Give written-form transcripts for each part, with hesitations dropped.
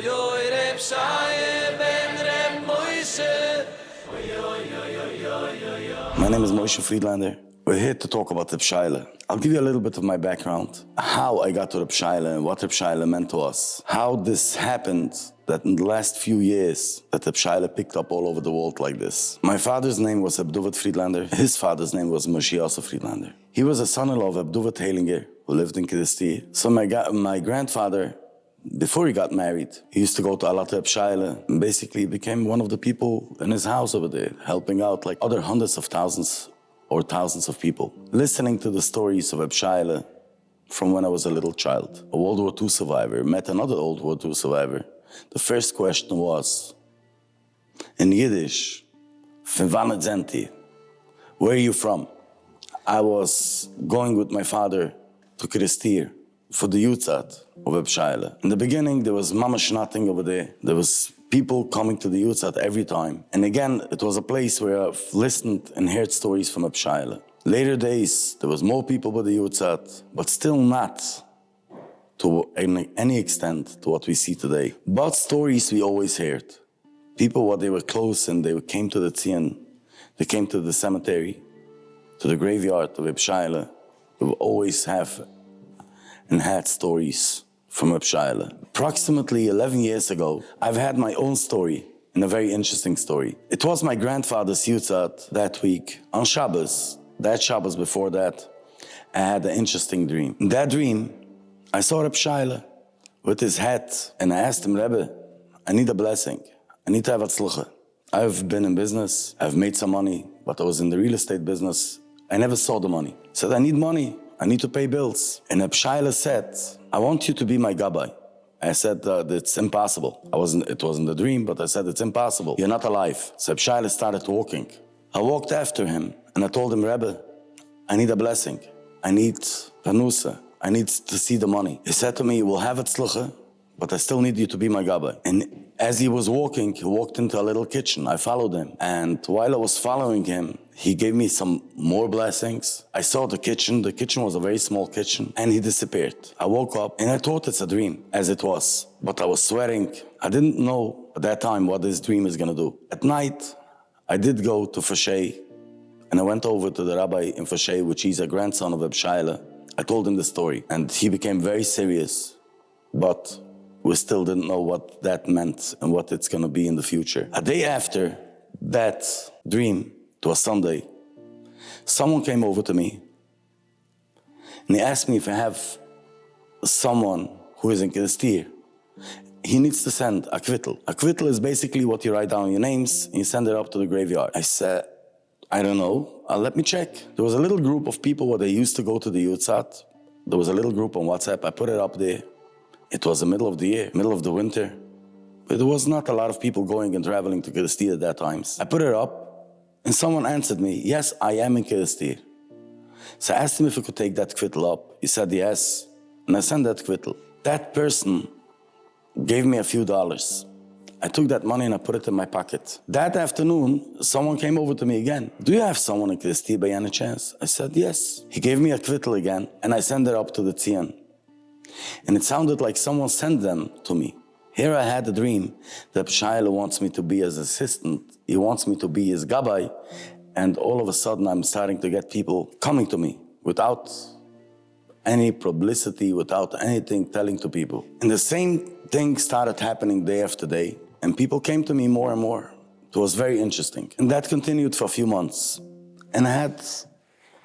Oy oy Reb Shayele ben Reb Moshe. Oy oy oy oy oy oy oy. My name is Moshe Friedlander. We're here to talk about Reb Shayele. I'll give you a little bit of my background, how I got to Reb Shayele and what Reb Shayele meant to us, how this happened that in the last few years that Reb Shayele picked up all over the world like this. My father's name was Reb Friedlander. His father's name was Moshe Friedlander. He was a son-in-law of Reb Heilinger, who lived in Kiristir. So my grandfather, before he got married, he used to go to Alat Reb Shayele and basically became one of the people in his house over there, helping out like other hundreds of thousands or thousands of people. Listening to the stories of Reb Shayele from when I was a little child, a World War II survivor, met another World War II survivor. The first question was, in Yiddish, "Von wann sind Sie? Where are you from?" I was going with my father to Kiristir for the Yutzat of Reb Shayele. In the beginning, there was mamash nothing over there. There was people coming to the Yutzat every time. And again, it was a place where I've listened and heard stories from Reb Shayele. Later days, there was more people with the Yutzat, but still not to any extent to what we see today. But stories we always heard. People, what they were close and they came to the Tzion, they came to the cemetery, to the graveyard of Reb Shayele, we always have and had stories from Reb Shayele. Approximately 11 years ago, I've had my own story, and a very interesting story. It was my grandfather's Yutzat that week. On Shabbos, that Shabbos before that, I had an interesting dream. In that dream, I saw Reb Shayele with his hat, and I asked him, "Rebbe, I need a blessing. I need to have atzlucha. I've been in business, I've made some money, but I was in the real estate business. I never saw the money." I said, "I need money. I need to pay bills." And Reb Shayele said, "I want you to be my gabbai." I said, "It's impossible." It wasn't a dream, but I said, "It's impossible. You're not alive." So Reb Shayele started walking. I walked after him, and I told him, "Rebbe, I need a blessing. I need panusa. I need to see the money." He said to me, "You will have atzlucha, but I still need you to be my gabbai." And as he was walking, he walked into a little kitchen. I followed him. And while I was following him, he gave me some more blessings. I saw the kitchen. The kitchen was a very small kitchen. And he disappeared. I woke up and I thought it's a dream, as it was. But I was sweating. I didn't know at that time what this dream is going to do. At night, I did go to Fashay. And I went over to the rabbi in Fashay, which is a grandson of Reb Shayele. I told him the story. And he became very serious. But we still didn't know what that meant and what it's going to be in the future. A day after that dream, it was Sunday, someone came over to me and he asked me if I have someone who is in Kiristir. He needs to send a kvittel. A kvittel is basically what you write down your names and you send it up to the graveyard. I said, "I don't know. Let me check." There was a little group of people where they used to go to the Yutzat. There was a little group on WhatsApp. I put it up there. It was the middle of the year, middle of the winter. But there was not a lot of people going and traveling to Kiristir at that time. I put it up, and someone answered me, "Yes, I am in Kiristir." So I asked him if he could take that kvittel up. He said yes, and I sent that kvittel. That person gave me a few dollars. I took that money and I put it in my pocket. That afternoon, someone came over to me again. "Do you have someone in Kiristir by any chance?" I said yes. He gave me a kvittel again, and I sent it up to the Tzion. And it sounded like someone sent them to me. Here I had a dream that Shayele wants me to be his assistant. He wants me to be his gabbai. And all of a sudden, I'm starting to get people coming to me without any publicity, without anything telling to people. And the same thing started happening day after day. And people came to me more and more. It was very interesting. And that continued for a few months. And I had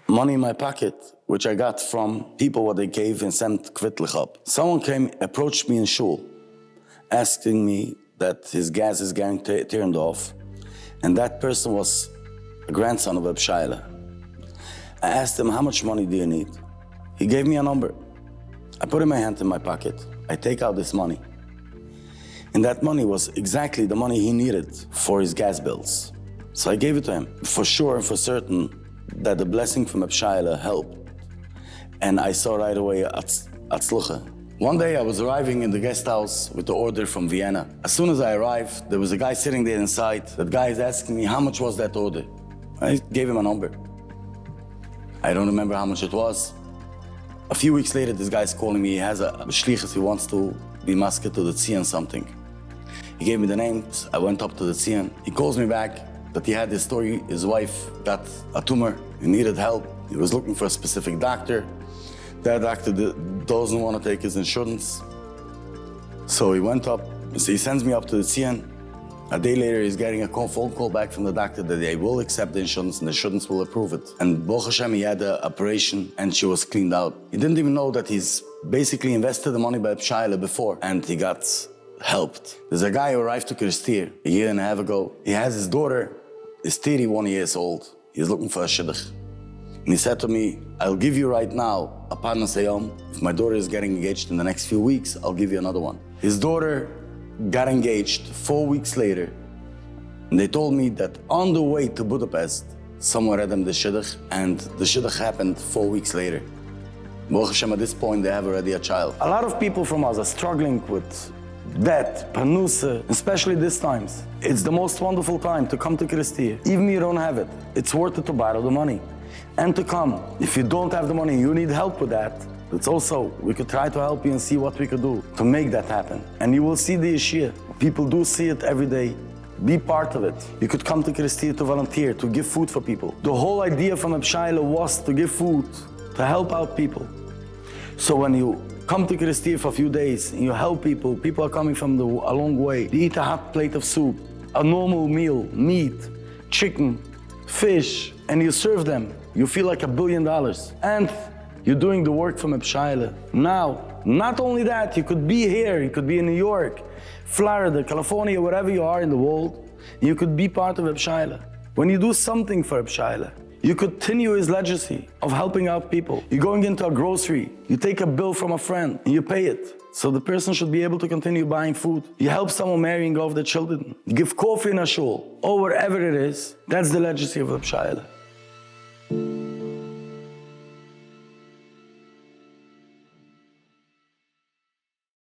money in my pocket, which I got from people what they gave and sent kvittel up. Someone approached me in shul, asking me that his gas is getting turned off, and that person was a grandson of Reb Shayele. I asked him, "How much money do you need?" He gave me a number. I put my hand in my pocket. I take out this money. And that money was exactly the money he needed for his gas bills. So I gave it to him. For sure and for certain that the blessing from Reb Shayele helped. And I saw right away atzlucha. One day I was arriving in the guest house with the order from Vienna. As soon as I arrived, there was a guy sitting there inside. That guy is asking me, "How much was that order?" I gave him a number. I don't remember how much it was. A few weeks later, this guy's calling me. He has a shlichus. He wants to be masked to the Tzion something. He gave me the names. I went up to the Tzion. He calls me back that he had this story. His wife got a tumor. He needed help. He was looking for a specific doctor. That doctor doesn't want to take his insurance. So he went up. So he sends me up to the Tzion. A day later, he's getting a phone call back from the doctor that they will accept the insurance and the insurance will approve it. And Baruch Hashem, he had an operation and she was cleaned out. He didn't even know that he's basically invested the money by Reb Shayele before and he got helped. There's a guy who arrived to Kirstir a year and a half ago. He has his daughter, is 31 years old. He's looking for a shidduch. And he said to me, I'll give you right now a parnas hayom. If my daughter is getting engaged in the next few weeks, I'll give you another one. His daughter got engaged 4 weeks later. And they told me that on the way to Budapest, someone read them the shidduch, and the shidduch happened 4 weeks later. Baruch Hashem, at this point, they have already a child. A lot of people from us are struggling with debt, panusa, especially these times. It's the most wonderful time to come to Kirstir. Even if you don't have it, it's worth it to borrow the money and to come. If you don't have the money, you need help with that. It's also, we could try to help you and see what we could do to make that happen. And you will see the Yeshia. People do see it every day. Be part of it. You could come to Kirstir to volunteer, to give food for people. The whole idea from Reb Shayele was to give food, to help out people. So when you come to Kirstir for a few days and you help people, people are coming from a long way. They eat a hot plate of soup, a normal meal, meat, chicken, fish, and you serve them. You feel like $1 billion. And you're doing the work from Reb Shayele. Now, not only that, you could be here, you could be in New York, Florida, California, wherever you are in the world, you could be part of Reb Shayele. When you do something for Reb Shayele, you continue his legacy of helping out people. You're going into a grocery, you take a bill from a friend, and you pay it. So the person should be able to continue buying food. You help someone marrying off their children. You give coffee in a shul, or wherever it is. That's the legacy of Reb Shayele.